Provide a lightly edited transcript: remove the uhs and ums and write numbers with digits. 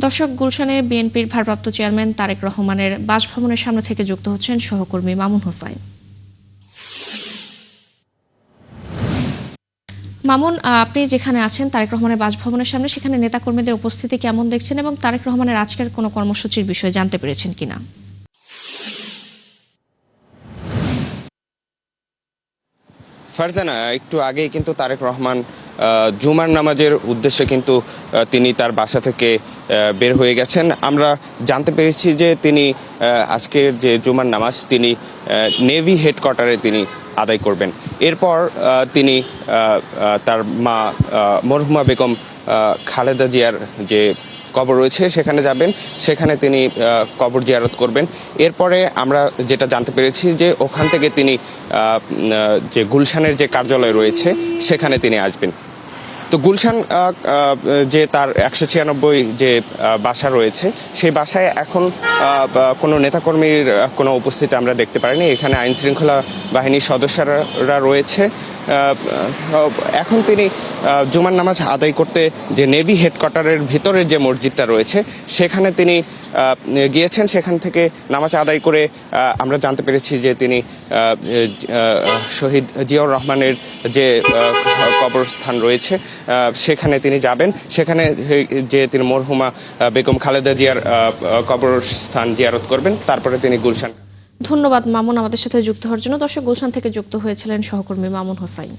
দর্শক, গুলশানে বিএনপির ভারপ্রাপ্ত চেয়ারম্যান তারেক রহমানের বাসভবনের সামনে থেকে যুক্ত হচ্ছেন সহকর্মী মামুন হোসাইন। মামুন, আপনি যেখানে আছেন তারেক রহমানের বাসভবনের সামনে, সেখানে নেতাকর্মীদের উপস্থিতি কেমন দেখছেন এবং তারেক রহমানের আজকের কোনো কর্মসূচির বিষয়ে জানতে পেরেছেন কিনা? ফারজানা, একটু আগেই কিন্তু তারেক রহমান জুমার নামাজের উদ্দেশ্যে কিন্তু তিনি তার বাসা থেকে বের হয়ে গেছেন। আমরা জানতে পেরেছি যে তিনি আজকের যে জুমার নামাজ তিনি নেভি হেডকোয়ার্টারে তিনি আদায় করবেন। এরপর তিনি তার মা মরহুমা বেগম খালেদা জিয়ার যে কবর রয়েছে সেখানে যাবেন, সেখানে তিনি কবর জিয়ারত করবেন। এরপরে আমরা যেটা জানতে পেরেছি যে ওখান থেকে তিনি যে গুলশানের যে কার্যালয় রয়েছে সেখানে তিনি আসবেন। তো গুলশান যে তার 196 যে বাসা রয়েছে সেই বাসায় এখন কোনো নেতাকর্মীর কোনো উপস্থিতি আমরা দেখতে পারিনি। এখানে আইন শৃঙ্খলা বাহিনীর সদস্যরা রয়েছে। এখন তিনি জুমার নামাজ আদায় করতে যে নেভি হেডকোয়ার্টারের ভিতরের যে মসজিদটা রয়েছে সেখানে তিনি গিয়েছেন। সেখান থেকে নামাজ আদায় করে আমরা জানতে পেরেছি যে তিনি শহীদ জিয়াউর রহমানের যে কবরস্থান রয়েছে সেখানে তিনি যাবেন। সেখানে যে তিনি মরহুমা বেগম খালেদা জিয়ার কবরস্থান জিয়ারত করবেন, তারপরে তিনি গুলশান। ধন্যবাদ মামুন আমাদের সাথে যুক্ত হওয়ার জন্য। দর্শক, গুলশান থেকে যুক্ত হয়েছিলেন সহকর্মী মামুন হোসাইন।